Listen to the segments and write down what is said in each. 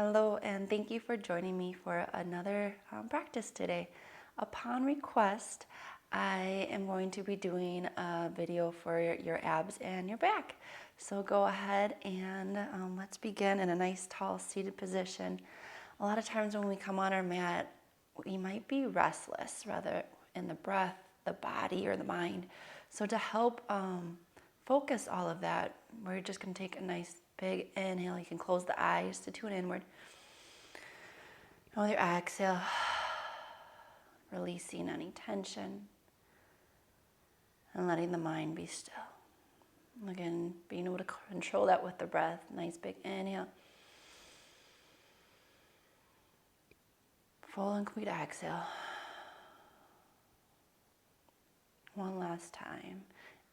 Hello, and thank you for joining me for another practice today. Upon request, I am going to be doing a video for your abs and your back. So go ahead and let's begin in a nice tall seated position. A lot of times when we come on our mat, we might be restless, rather in the breath, the body, or the mind. So to help focus all of that, we're just going to take a nice big inhale. You can close the eyes to tune inward. And with your exhale, releasing any tension and letting the mind be still. Again, being able to control that with the breath. Nice big inhale. Full and complete exhale. One last time.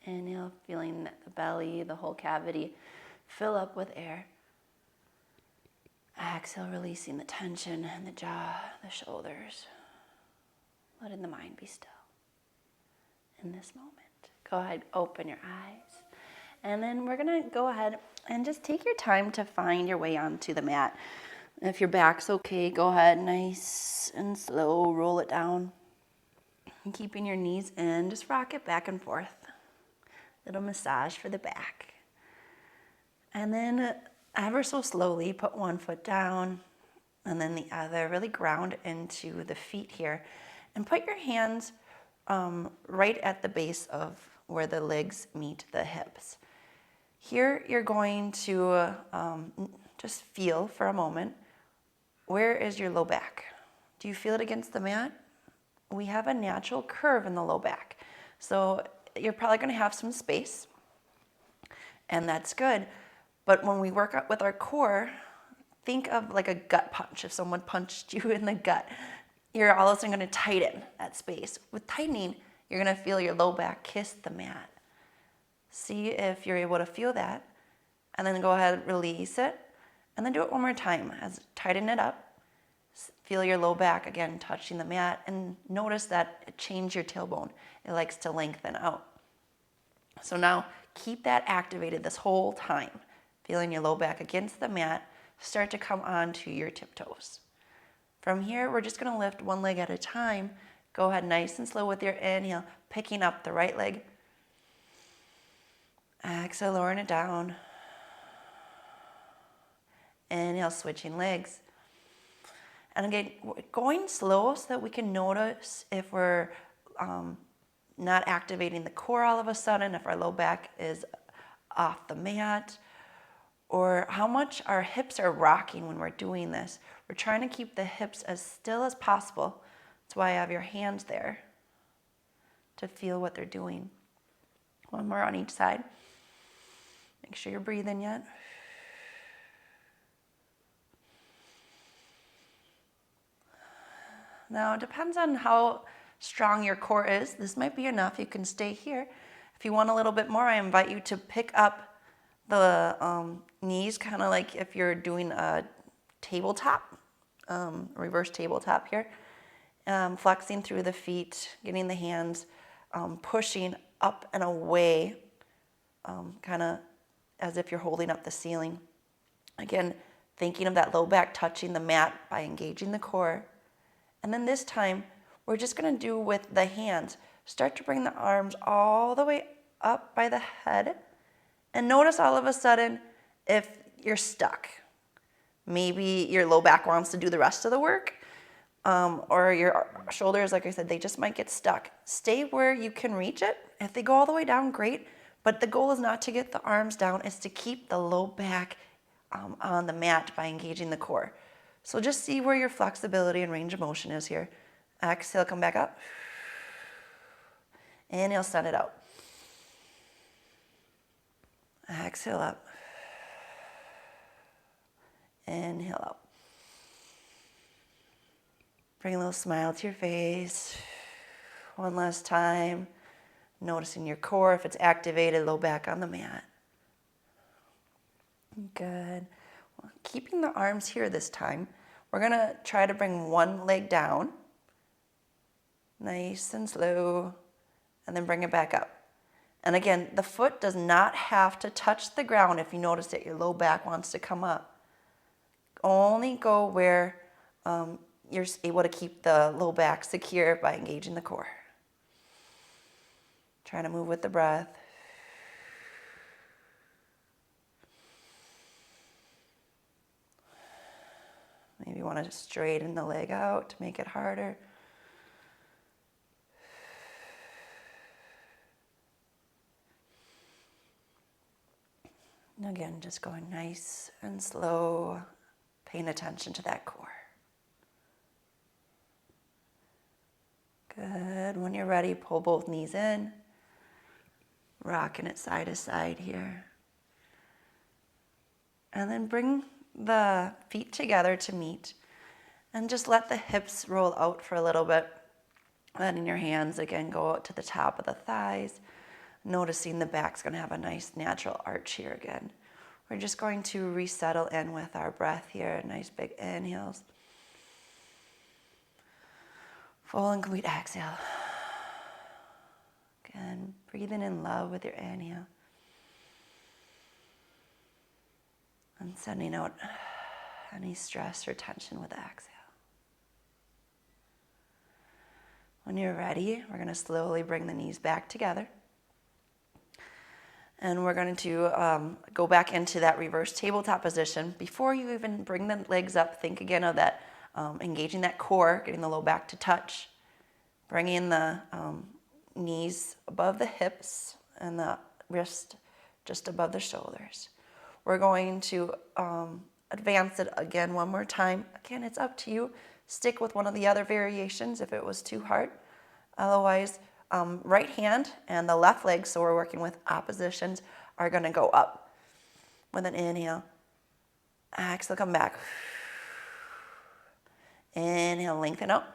Inhale, feeling that the belly, the whole cavity fill up with air. Exhale, releasing the tension in the jaw, the shoulders. Letting the mind be still in this moment. Go ahead, open your eyes. And then we're going to go ahead and just take your time to find your way onto the mat. If your back's okay, go ahead, nice and slow, roll it down. And keeping your knees in, just rock it back and forth. Little massage for the back. And then ever so slowly, put one foot down and then the other. Really ground into the feet here. And put your hands right at the base of where the legs meet the hips. Here you're going to just feel for a moment, where is your low back? Do you feel it against the mat? We have a natural curve in the low back. So you're probably going to have some space, and that's good. But when we work out with our core, think of like a gut punch. If someone punched you in the gut, you're all of a sudden going to tighten that space. With tightening, you're going to feel your low back kiss the mat. See if you're able to feel that, and then go ahead and release it, and then do it one more time. Tighten it up. Feel your low back again touching the mat, and notice that it changed your tailbone. It likes to lengthen out. So now keep that activated this whole time. Feeling your low back against the mat, start to come onto your tiptoes. From here, we're just going to lift one leg at a time. Go ahead nice and slow with your inhale, picking up the right leg. Exhale, lowering it down. Inhale, switching legs. And again, going slow so that we can notice if we're not activating the core all of a sudden, if our low back is off the mat, or how much our hips are rocking when we're doing this. We're trying to keep the hips as still as possible. That's why I have your hands there to feel what they're doing. One more on each side. Make sure you're breathing yet. Now, it depends on how strong your core is. This might be enough. You can stay here. If you want a little bit more, I invite you to pick up the knees, kind of like if you're doing a tabletop, reverse tabletop here. Flexing through the feet, getting the hands pushing up and away, kind of as if you're holding up the ceiling. Again, thinking of that low back touching the mat by engaging the core. And then this time, we're just going to do with the hands. Start to bring the arms all the way up by the head. And notice all of a sudden if you're stuck. Maybe your low back wants to do the rest of the work. Or your shoulders, like I said, they just might get stuck. Stay where you can reach it. If they go all the way down, great. But the goal is not to get the arms down. It's to keep the low back on the mat by engaging the core. So just see where your flexibility and range of motion is here. Exhale, come back up. Inhale, send it out. Exhale up. Inhale out. Bring a little smile to your face. One last time. Noticing your core, if it's activated, low back on the mat. Good. Well, keeping the arms here this time, we're going to try to bring one leg down. Nice and slow. And then bring it back up. And again, the foot does not have to touch the ground if you notice that your low back wants to come up. only go where you're able to keep the low back secure by engaging the core. Trying to move with the breath. Maybe you want to straighten the leg out to make it harder. And again, just going nice and slow, paying attention to that core. Good. When you're ready, pull both knees in. Rocking it side to side here. And then bring the feet together to meet. And just let the hips roll out for a little bit. Letting your hands again go out to the top of the thighs. Noticing the back's going to have a nice natural arch here again. We're just going to resettle in with our breath here. Nice big inhales. Full and complete exhale. Again, breathing in love with your inhale. And sending out any stress or tension with the exhale. When you're ready, we're going to slowly bring the knees back together. And we're going to go back into that reverse tabletop position. Before you even bring the legs up, think again of that, engaging that core, getting the low back to touch. Bringing the knees above the hips and the wrist just above the shoulders. We're going to advance it again one more time. Again, it's up to you. Stick with one of the other variations if it was too hard. Otherwise, right hand and the left leg, so we're working with oppositions, are going to go up with an inhale. Exhale, come back. Inhale, lengthen out.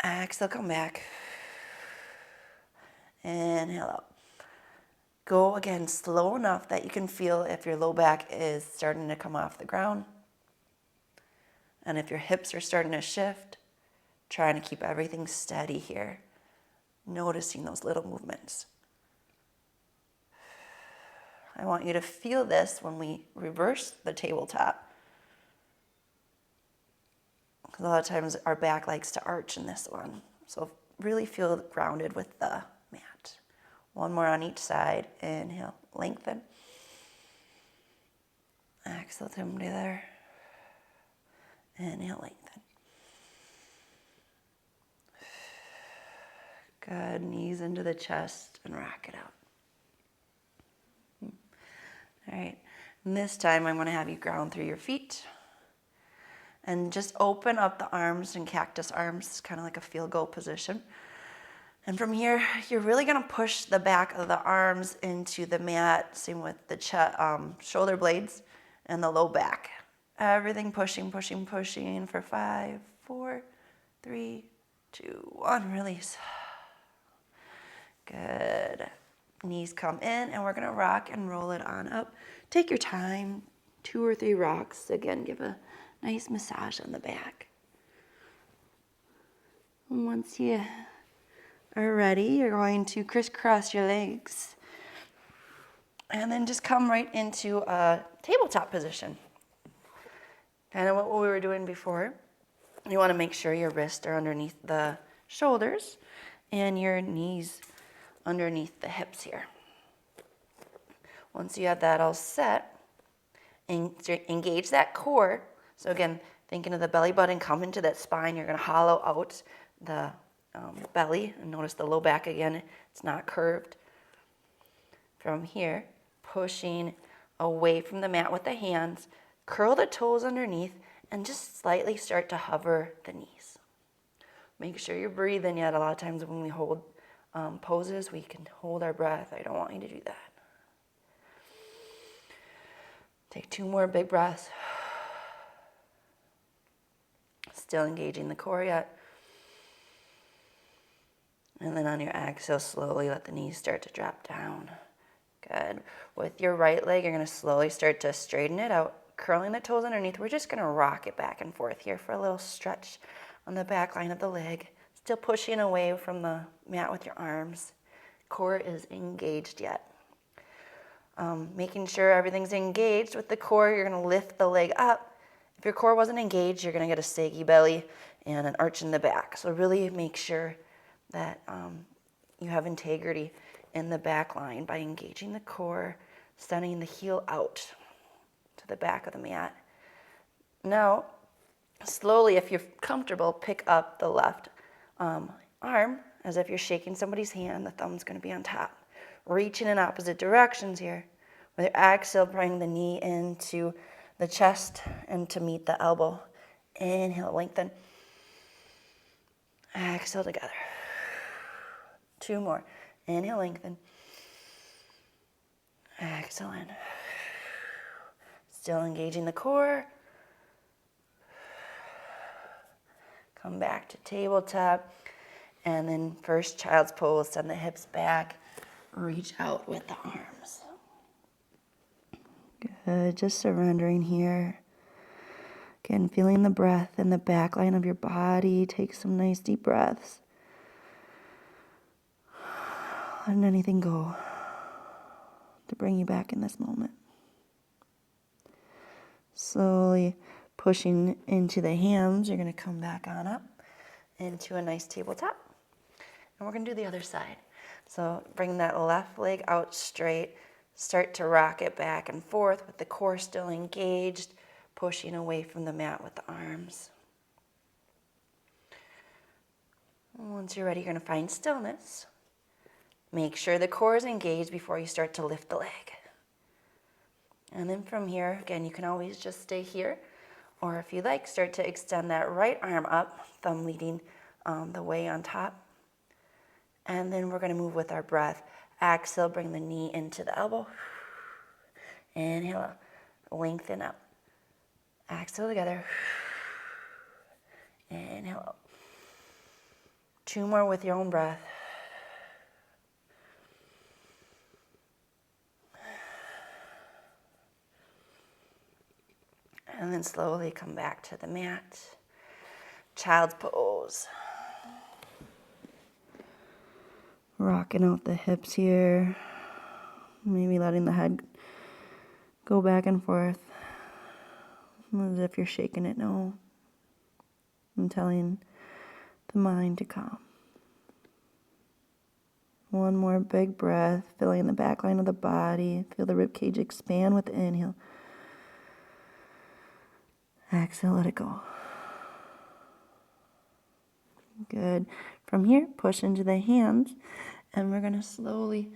Exhale, come back. Inhale out. Go again slow enough that you can feel if your low back is starting to come off the ground. And if your hips are starting to shift, trying to keep everything steady here. Noticing those little movements. I want you to feel this when we reverse the tabletop. Because a lot of times our back likes to arch in this one. So really feel grounded with the mat. One more on each side. Inhale, lengthen. Exhale, come together. Inhale, lengthen. Good. Knees into the chest and rock it out. All right. And this time I'm going to have you ground through your feet. And just open up the arms and cactus arms, kind of like a field goal position. And from here, you're really going to push the back of the arms into the mat, same with the shoulder blades and the low back. Everything pushing, pushing, pushing for 5, 4, 3, 2, 1, release. Good. Knees come in, and we're going to rock and roll it on up. Take your time, 2 or 3 rocks. Again, give a nice massage on the back. And once you are ready, you're going to crisscross your legs. And then just come right into a tabletop position. Kind of what we were doing before. You want to make sure your wrists are underneath the shoulders and your knees underneath the hips here. Once you have that all set, engage that core. So again, thinking of the belly button, come into that spine. You're going to hollow out the belly. And notice the low back again, it's not curved. From here, pushing away from the mat with the hands, curl the toes underneath, and just slightly start to hover the knees. Make sure you're breathing yet. A lot of times when we hold poses, we can hold our breath. I don't want you to do that. Take 2 more big breaths. Still engaging the core yet. And then on your exhale, slowly let the knees start to drop down. Good. With your right leg, you're going to slowly start to straighten it out, curling the toes underneath. We're just going to rock it back and forth here for a little stretch on the back line of the leg. Still pushing away from the mat with your arms. Core is engaged yet. making sure everything's engaged with the core. You're going to lift the leg up. If your core wasn't engaged, you're going to get a saggy belly and an arch in the back. So really make sure that you have integrity in the back line by engaging the core, sending the heel out to the back of the mat. Now, slowly, if you're comfortable, pick up the left arm as if you're shaking somebody's hand. The thumb's going to be on top. Reaching in opposite directions here. With your exhale, bring the knee into the chest and to meet the elbow. Inhale, lengthen. Exhale together. 2 more. Inhale, lengthen. Exhale in. Still engaging the core. Come back to tabletop. And then first child's pose. Send the hips back. Reach out with the arms. Good. Just surrendering here. Again, feeling the breath in the back line of your body. Take some nice deep breaths. Letting anything go to bring you back in this moment. Slowly pushing into the hands. You're going to come back on up into a nice tabletop. And we're going to do the other side. So bring that left leg out straight. Start to rock it back and forth with the core still engaged, pushing away from the mat with the arms. Once you're ready, you're going to find stillness. Make sure the core is engaged before you start to lift the leg. And then from here, again, you can always just stay here. Or if you like, start to extend that right arm up, thumb leading the way on top. And then we're going to move with our breath. Exhale, bring the knee into the elbow. Inhale, lengthen up. Exhale together. Inhale up. 2 more with your own breath. And then slowly come back to the mat. Child's pose. Rocking out the hips here. Maybe letting the head go back and forth. As if you're shaking it now. And telling the mind to calm. 1 more big breath. Filling the back line of the body. Feel the rib cage expand with the inhale. Exhale, let it go. Good. From here, push into the hands, and we're going to slowly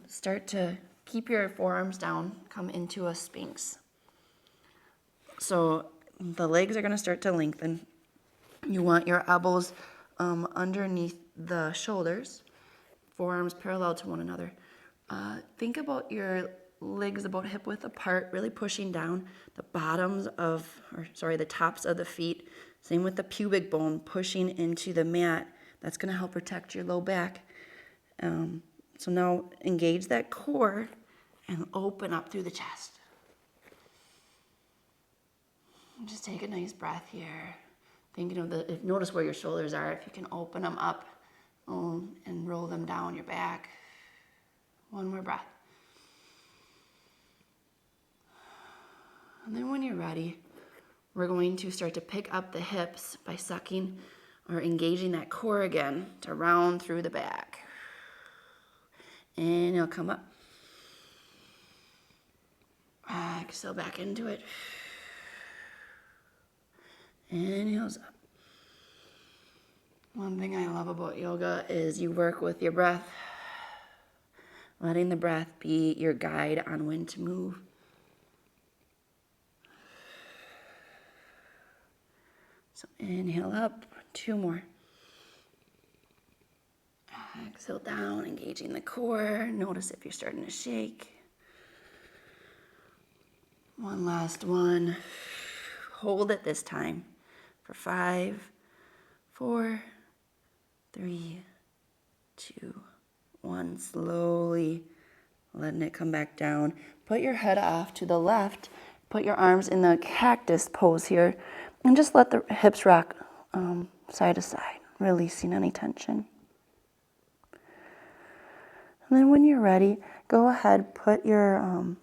start to keep your forearms down, come into a sphinx. So the legs are going to start to lengthen. You want your elbows underneath the shoulders, forearms parallel to one another. Think about your legs about hip width apart, really pushing down the the tops of the feet. Same with the pubic bone, pushing into the mat. That's going to help protect your low back. So now engage that core and open up through the chest. Just take a nice breath here. Thinking of notice where your shoulders are. If you can open them up and roll them down your back. 1 more breath. And then when you're ready, we're going to start to pick up the hips by sucking or engaging that core again to round through the back. And it'll come up. Exhale back into it. Inhales up. One thing I love about yoga is you work with your breath, letting the breath be your guide on when to move. So inhale up, 2 more. Exhale down, engaging the core. Notice if you're starting to shake. 1 last one. Hold it this time for 5, 4, 3, 2, 1. Slowly letting it come back down. Put your head off to the left. Put your arms in the cactus pose here. And just let the hips rock side to side, releasing any tension. And then when you're ready, go ahead, put your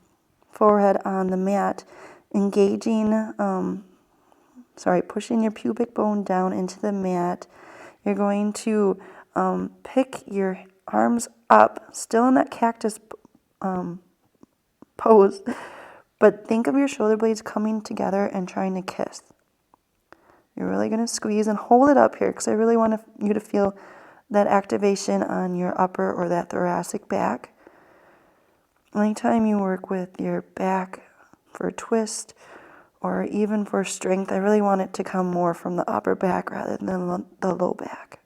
forehead on the mat, pushing your pubic bone down into the mat. You're going to pick your arms up, still in that cactus pose, but think of your shoulder blades coming together and trying to kiss. You're really going to squeeze and hold it up here because I really want you to feel that activation on your upper or that thoracic back. Anytime you work with your back for a twist or even for strength, I really want it to come more from the upper back rather than the low back.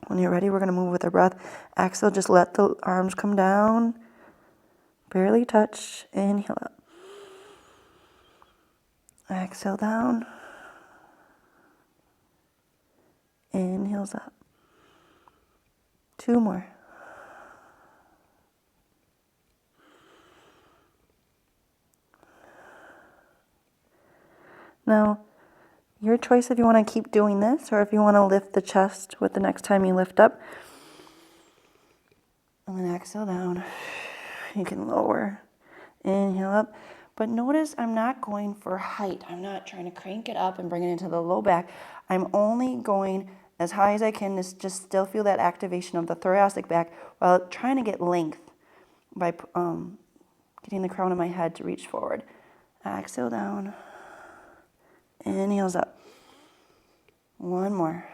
When you're ready, we're going to move with our breath. Exhale, just let the arms come down. Barely touch. Inhale up. Exhale down. Inhales up. 2 more. Now, your choice if you want to keep doing this or if you want to lift the chest with the next time you lift up. And then exhale down. You can lower. Inhale up. But notice I'm not going for height. I'm not trying to crank it up and bring it into the low back. I'm only going as high as I can to just still feel that activation of the thoracic back while trying to get length by getting the crown of my head to reach forward. Exhale down. Inhales up. 1 more.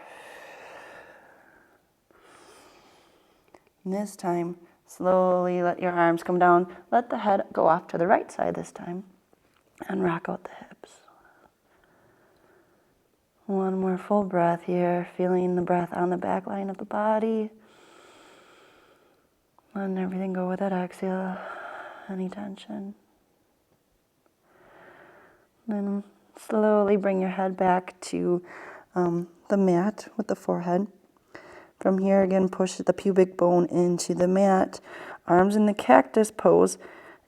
And this time, slowly let your arms come down. Let the head go off to the right side this time. And rock out the hips. 1 more full breath here, feeling the breath on the back line of the body. Letting everything go with that exhale. Any tension. Then slowly bring your head back to the mat with the forehead. From here, again, push the pubic bone into the mat. Arms in the cactus pose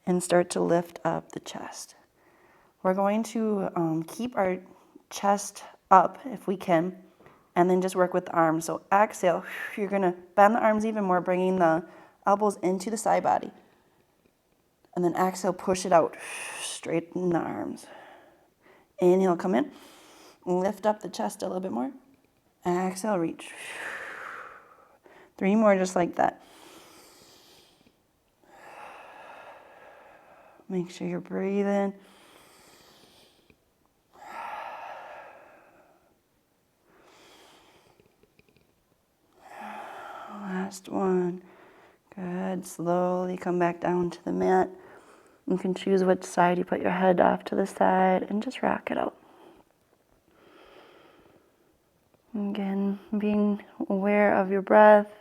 and start to lift up the chest. We're going to keep our chest up if we can, and then just work with the arms. So exhale, you're going to bend the arms even more, bringing the elbows into the side body. And then exhale, push it out, straighten the arms. Inhale, come in. Lift up the chest a little bit more. Exhale, reach. 3 more just like that. Make sure you're breathing. Last one. Good. Slowly come back down to the mat. You can choose which side you put your head off to the side and just rock it out. Again, being aware of your breath.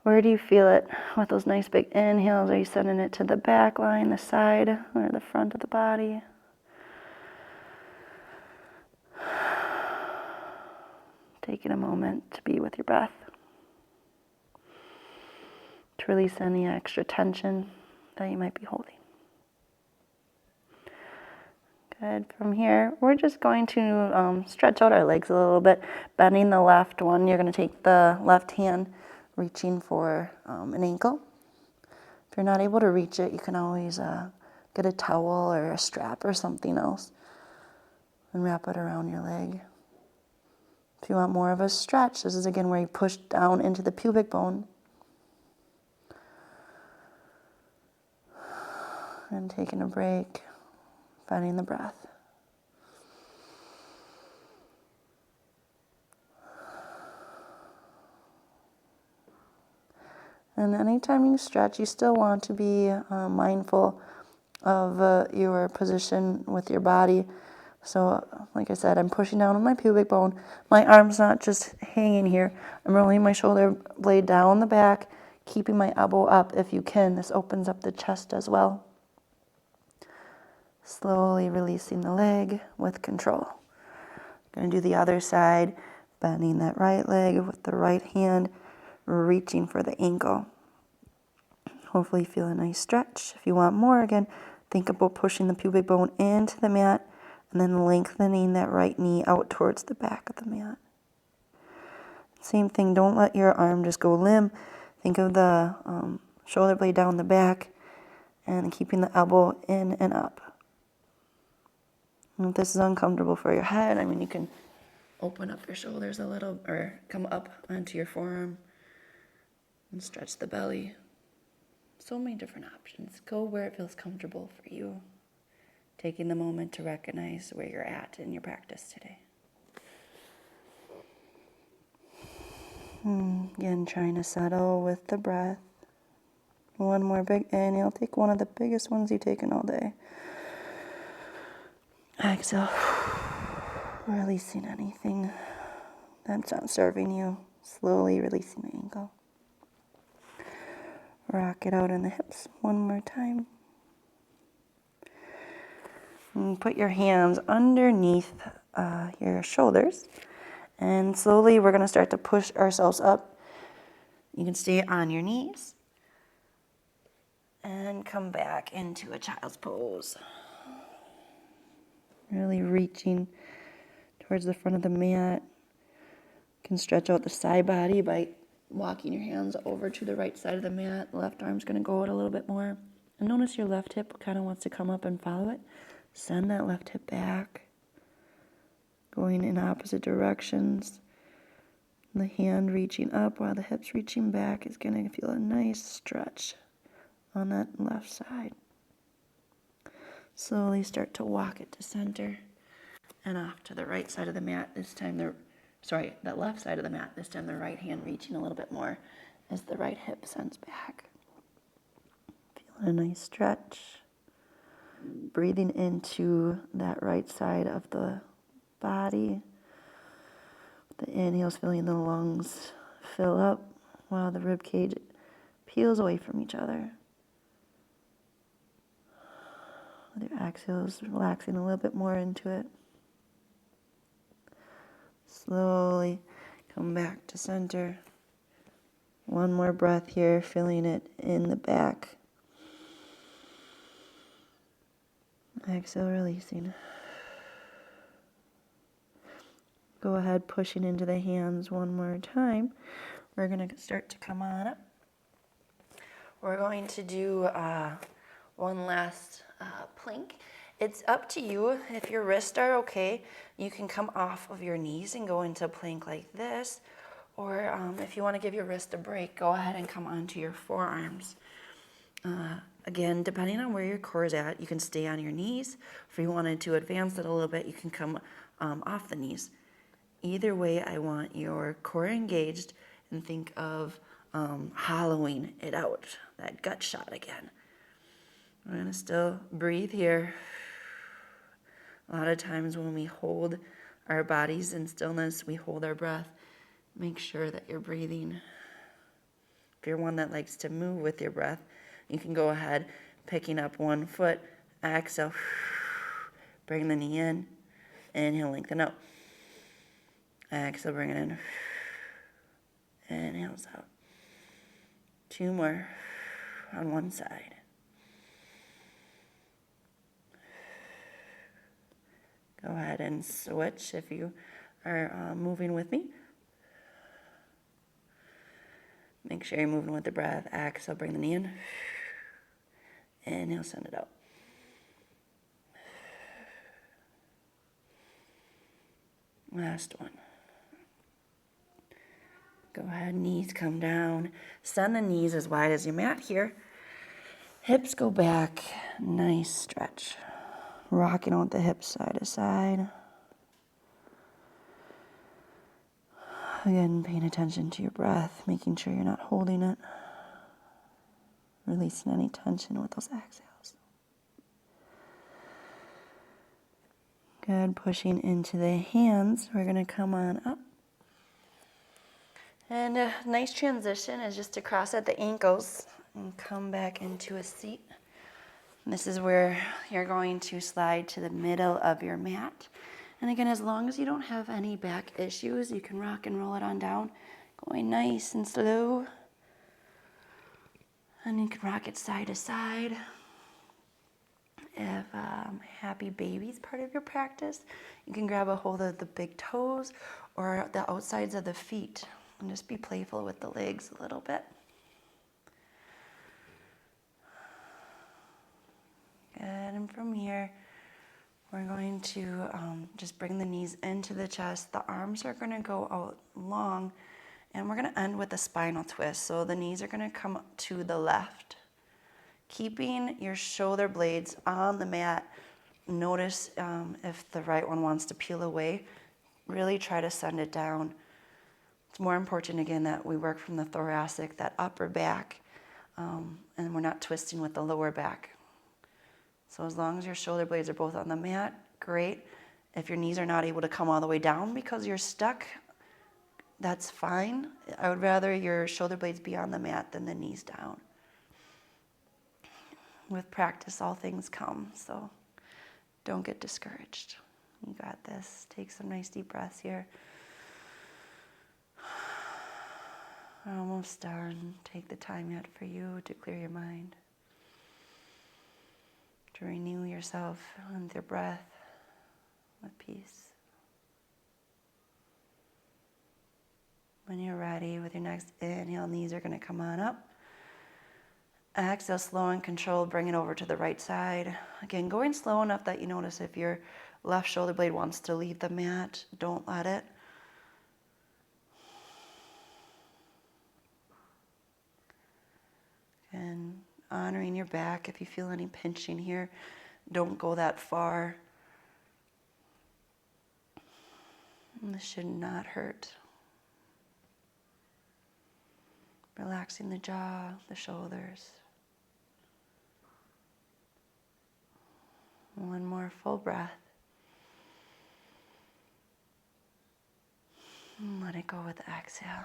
Where do you feel it? With those nice big inhales, are you sending it to the back line, the side, or the front of the body? Taking a moment to be with your breath. To release any extra tension that you might be holding. Good. From here, we're just going to stretch out our legs a little bit, bending the left one. You're going to take the left hand, reaching for an ankle. If you're not able to reach it, you can always get a towel or a strap or something else and wrap it around your leg. If you want more of a stretch, this is again where you push down into the pubic bone. And taking a break, finding the breath. And anytime you stretch, you still want to be mindful of your position with your body. So, like I said, I'm pushing down on my pubic bone. My arm's not just hanging here. I'm rolling my shoulder blade down the back, keeping my elbow up if you can. This opens up the chest as well. Slowly releasing the leg with control. Going to do the other side, bending that right leg with the right hand, reaching for the ankle. Hopefully you feel a nice stretch. If you want more, again, think about pushing the pubic bone into the mat and then lengthening that right knee out towards the back of the mat. Same thing, don't let your arm just go limp. Think of the shoulder blade down the back and keeping the elbow in and up. And if this is uncomfortable for your head, I mean, you can open up your shoulders a little or come up onto your forearm and stretch the belly. So many different options. Go where it feels comfortable for you. Taking the moment to recognize where you're at in your practice today. Again, trying to settle with the breath. One more big inhale. Take one of the biggest ones you've taken all day. Exhale. Releasing anything that's not serving you. Slowly releasing the ankle. Rock it out in the hips one more time. And put your hands underneath your shoulders. And slowly we're going to start to push ourselves up. You can stay on your knees. And come back into a child's pose. Really reaching towards the front of the mat. You can stretch out the side body by walking your hands over to the right side of the mat. The left arm's going to go out a little bit more. And notice your left hip kind of wants to come up and follow it. Send that left hip back. Going in opposite directions. The hand reaching up while the hip's reaching back is going to feel a nice stretch on that left side. Slowly start to walk it to center and off to the right side of the mat. This time that left side of the mat. This time the right hand reaching a little bit more as the right hip sends back. Feeling a nice stretch. Breathing into that right side of the body. The inhales, feeling the lungs fill up while the rib cage peels away from each other. With your exhales, relaxing a little bit more into it. Slowly come back to center. One more breath here, feeling it in the back. Exhale, releasing. Go ahead, pushing into the hands one more time. We're going to start to come on up. We're going to do one last plank. It's up to you. If your wrists are okay, you can come off of your knees and go into a plank like this. Or if you want to give your wrist a break, go ahead and come onto your forearms. Again, depending on where your core is at, you can stay on your knees. If you wanted to advance it a little bit, you can come off the knees. Either way, I want your core engaged and think of hollowing it out, that gut shot again. We're going to still breathe here. A lot of times when we hold our bodies in stillness, we hold our breath. Make sure that you're breathing. If you're one that likes to move with your breath, you can go ahead, picking up one foot, exhale, bring the knee in, inhale, lengthen out. Exhale, bring it in, inhales out. Two more on one side. Go ahead and switch if you are moving with me. Make sure you're moving with the breath. Exhale, bring the knee in. Inhale, send it out. Last one. Go ahead, knees come down. Send the knees as wide as your mat here. Hips go back. Nice stretch. Rocking out the hips side to side. Again, paying attention to your breath, making sure you're not holding it. Releasing any tension with those exhales. Good, pushing into the hands. We're going to come on up. And a nice transition is just to cross at the ankles and come back into a seat. And this is where you're going to slide to the middle of your mat. And again, as long as you don't have any back issues, you can rock and roll it on down, going nice and slow. And you can rock it side to side. If happy baby's part of your practice, you can grab a hold of the big toes or the outsides of the feet and just be playful with the legs a little bit. Good, and from here, we're going to just bring the knees into the chest. The arms are gonna go out long, and we're gonna end with a spinal twist. So the knees are gonna come to the left, keeping your shoulder blades on the mat. Notice if the right one wants to peel away, really try to send it down. It's more important, again, that we work from the thoracic, that upper back, and we're not twisting with the lower back. So as long as your shoulder blades are both on the mat, great. If your knees are not able to come all the way down because you're stuck, that's fine. I would rather your shoulder blades be on the mat than the knees down. With practice, all things come, so don't get discouraged. You got this. Take some nice deep breaths here. We're almost done. Take the time yet for you to clear your mind, to renew yourself with your breath, with peace. When you're ready, with your next inhale, knees are going to come on up. Exhale, slow and controlled, bring it over to the right side. Again, going slow enough that you notice if your left shoulder blade wants to leave the mat, don't let it. And honoring your back, if you feel any pinching here, don't go that far. And this should not hurt. Relaxing the jaw, the shoulders. One more full breath. And let it go with the exhale.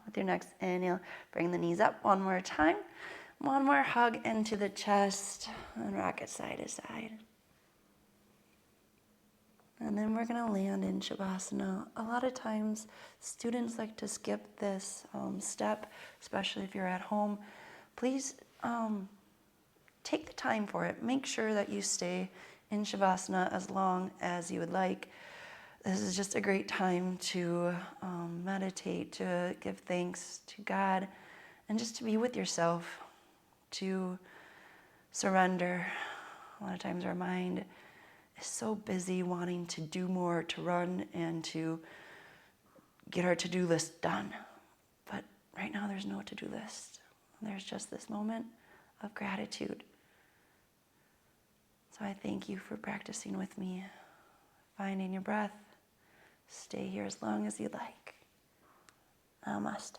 With your next inhale, bring the knees up one more time. One more hug into the chest and rock it side to side. And then we're going to land in Shavasana. A lot of times students like to skip this step, especially if you're at home. Please take the time for it. Make sure that you stay in Shavasana as long as you would like. This is just a great time to meditate, to give thanks to God, and just to be with yourself, to surrender. A lot of times our mind is so busy wanting to do more, to run and to get our to-do list done. But right now there's no to-do list. There's just this moment of gratitude. So I thank you for practicing with me, finding your breath. Stay here as long as you like. Namaste.